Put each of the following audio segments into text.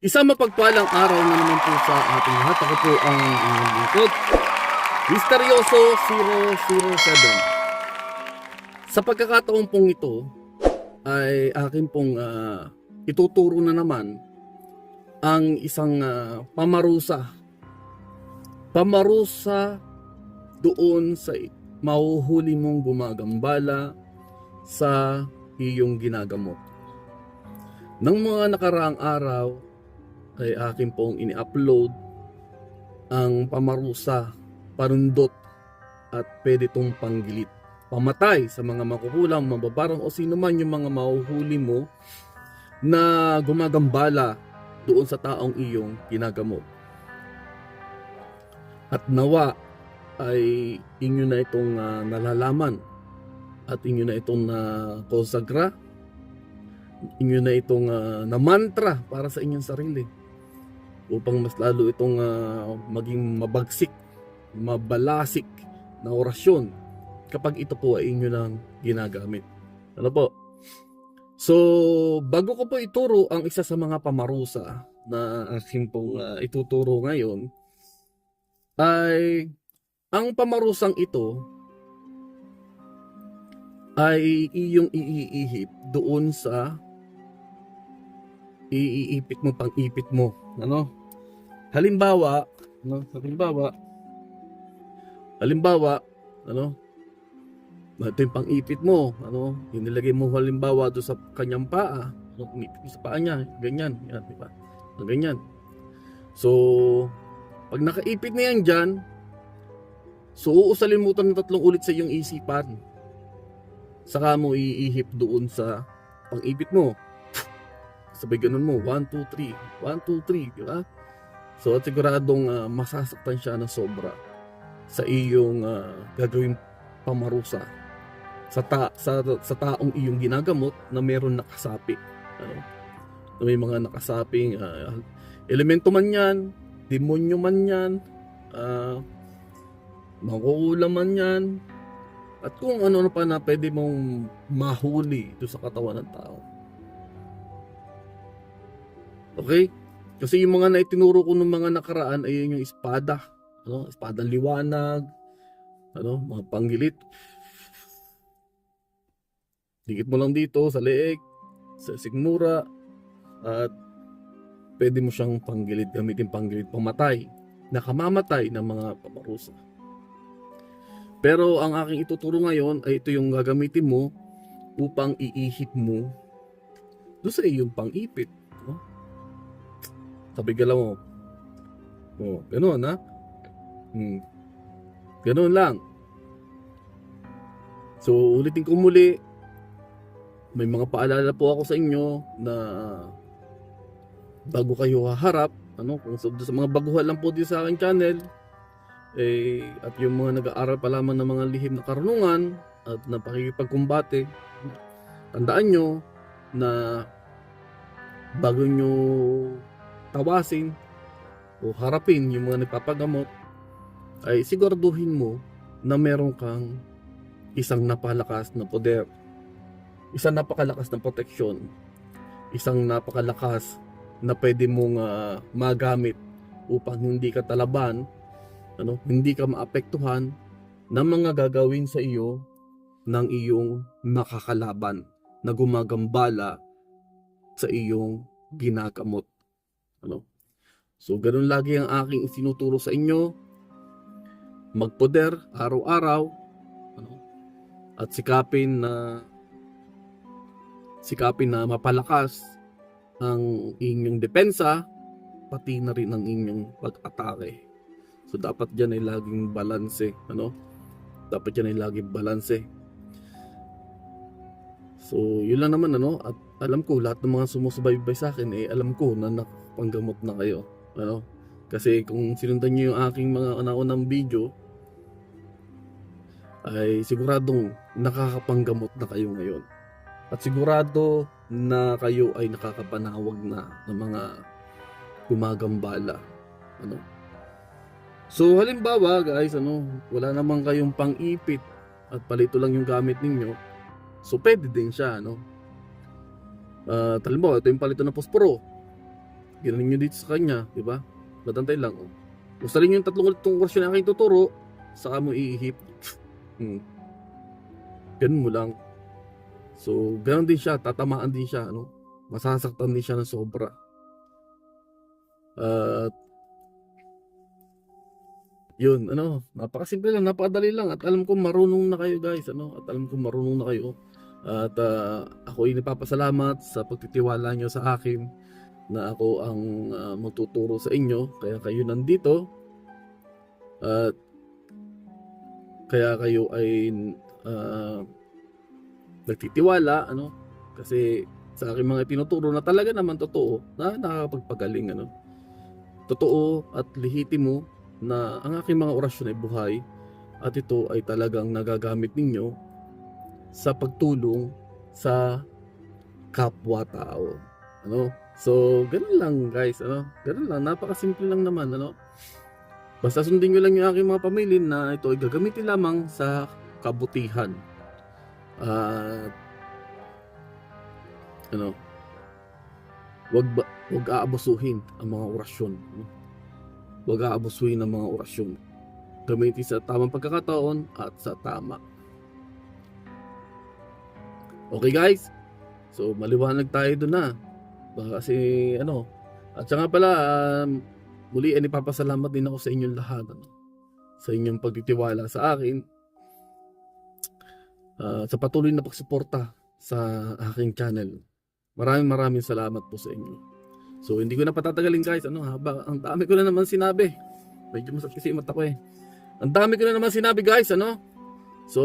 Isang mapagpalang araw na naman po sa ating lahat. Ako po ang inyong lingkod, Misteryoso 007. Sa pagkakataon pong ito ay akin pong ituturo na naman ang isang pamarusa. Pamarusa doon sa mahuhuli mong gumagambala sa iyong ginagamot. Nang mga nakaraang araw ay akin pong ini-upload ang pamarusa, parundot at pwede tong panggilit, pamatay sa mga makukulang, mababarang o sino man yung mga mahuhuli mo na gumagambala doon sa taong iyong ginagamot. At nawa ay inyo na itong nalalaman at inyo na itong konsagra, inyo na itong na mantra para sa inyong sarili upang mas lalo itong maging mabagsik, mabalasik na orasyon kapag ito po ay inyo lang ginagamit. Ano po? So, bago ko po ituro ang isa sa mga pamarusa na aking pong ituturo ngayon, ay ang pamarusang ito ay iyong iihip doon sa iipit mo, pang-ipit mo. Ano? Halimbawa, ano? Ito yung pang-ipit mo, ano? Inilagay mo halimbawa doon sa kanyang paa, ano? Umipit mo sa paa niya, ganyan, yan, di ba? Ganyan. So, pag nakaipit na yan dyan, so uusalin mo ito ng 3 ulit sa iyong isipan. Saka mo iihip doon sa pang-ipit mo. Sabay ganun mo, 1, 2, 3, 1, 2, 3, di ba? So at siguradong masasaktan siya ng sobra sa iyong gagawing pamarusa sa taong iyong ginagamot na meron nakasapi. Ano? Na may mga nakasaping elemento man yan, demonyo man yan, makukulam man yan, at kung ano pa na pwede mong mahuli ito sa katawan ng tao. Okay? Kasi yung mga naitinuro ko ng mga nakaraan ay yung espada, ano? Espadang liwanag, ano? Mga panggilit. Dikit mo lang dito sa leeg, sa sigmura, at pwede mo siyang panggilit, gamitin panggilit pamatay, nakamamatay ng mga pamarusa. Pero ang aking ituturo ngayon ay ito yung gagamitin mo upang iihip mo doon sa iyong pang-ipit. No? Sabi galaw mo. Oh, ganoon ha? Ganoon lang. So ulitin ko muli. May mga paalala po ako sa inyo na bago kayo haharap, ano, kung sa mga baguhan lang po din sa aking channel, at yung mga nag-aaral pa lamang ng mga lihim na karunungan at na pakikipagkumbate, tandaan nyo na bago nyo tawasin o harapin yung mga nagpapagamot, ay siguraduhin mo na meron kang isang napakalakas na poder, isang napakalakas na proteksyon, isang napakalakas na pwede mong magamit upang hindi ka talaban, ano, hindi ka maapektuhan ng mga gagawin sa iyo ng iyong nakakalaban na gumagambala sa iyong ginagamot. Ano? So, ganun lagi ang aking isinuturo sa inyo. Magpoder araw-araw, ano? At sikapin na mapalakas ang inyong depensa, pati na rin ang inyong pag-atake. So, dapat dyan ay laging balanse, ano? Dapat dyan ay laging balanse. So, yun lang naman, ano? At alam ko, lahat ng mga sumusubaybay sa akin, alam ko na nakapanggamot na kayo. Ano? Kasi kung sinundan nyo yung aking mga naunang video, ay siguradong nakakapanggamot na kayo ngayon. At sigurado na kayo ay nakakapanawag na ng mga gumagambala. Ano? So, halimbawa, guys, ano, wala naman kayong pang-ipit at palito lang yung gamit ninyo. So, pwede din siya, ano? Halimbawa, ito yung palito ng posporo. ginanin nyo dito sa kanya, di ba? Batantay lang. Oh. Gusto rin yung 3 ulit itong oras na aking tuturo, saka mo iihip. Ganun mo lang. So, ganun din siya, tatamaan din siya, ano? Masasaktan din siya ng sobra. At yun, ano, napakasimple lang, napakadali lang. At alam ko marunong na kayo guys, ano? At alam ko marunong na kayo. At ako ay napapasalamat sa pagtitiwala nyo sa akin na ako ang magtuturo sa inyo. Kaya kayo nandito. At kaya kayo ay nagtitiwala, ano? Kasi sa aking mga tinuturo na talaga naman totoo, na nakakapagpagaling, ano? Totoo at lehitimo na ang aking mga orasyon ay buhay at ito ay talagang nagagamit ninyo sa pagtulong sa kapwa-tao. Ano? So, ganun lang guys, ano? Ganun lang, napakasimple lang naman, ano? Basta sundin nyo lang yung aking mga pamilya na ito ay gagamitin lamang sa kabutihan. Ano? Wag aabusuhin ang mga orasyon. Ano? Wag aabusuhin ang mga orasyon. Gamitin sa tamang pagkakataon at sa tama. Okay guys? So maliwanag tayo doon na. Baka kasi ano. At saka pala, muli ay ipapasalamat din ako sa inyong lahat. Ano? Sa inyong pagtitiwala sa akin. Sa patuloy na pagsuporta sa aking channel. Maraming salamat po sa inyo. So hindi ko na patatagalin guys, ano, haba, ang dami ko na naman sinabi. Medyo masakit kasi yung mata ko eh. Ang dami ko na naman sinabi guys, ano. So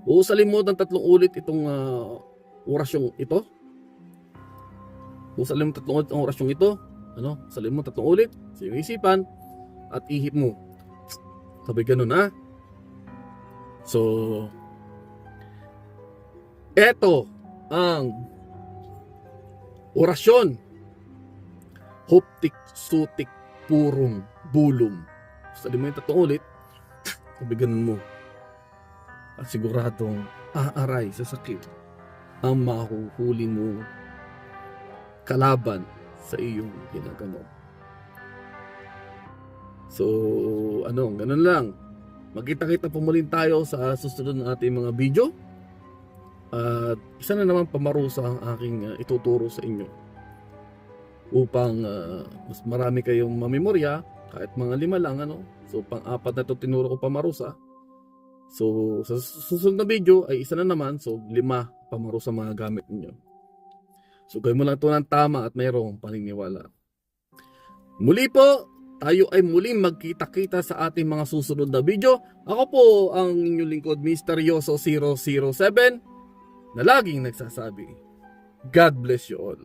uusalimod ng 3 ulit itong orasyong ito. Uusalimod 3 ulit ang orasyong ito. Ano, usalimod 3 ulit sa iyong isipan at ihip mo. Sabi ganun ha. So eto ang orasyon. Huptik, sutik, purong, bulong. Sabi mo yung 3 ulit, sabi ganun mo. At siguradong aaray sa sakit ang mahuhuli mo kalaban sa iyong ginagawa. So, ano, ganun lang. Magkita-kita po muli tayo sa susunod na ating mga video. At isa na naman pamarusa ang aking ituturo sa inyo upang mas marami kayong mamemorya, kahit mga 5 lang, ano. So pang-4 na ito tinuro ko pamarusa. So sa susunod na video ay isa na naman, so 5 pamarusa mga gamit ninyo. So gawin mo lang ito ng tama at mayroong paniniwala. Muli po, tayo ay muling magkita-kita sa ating mga susunod na video. Ako po ang inyong lingkod, Misteryoso 007, na laging nagsasabi, God bless you all.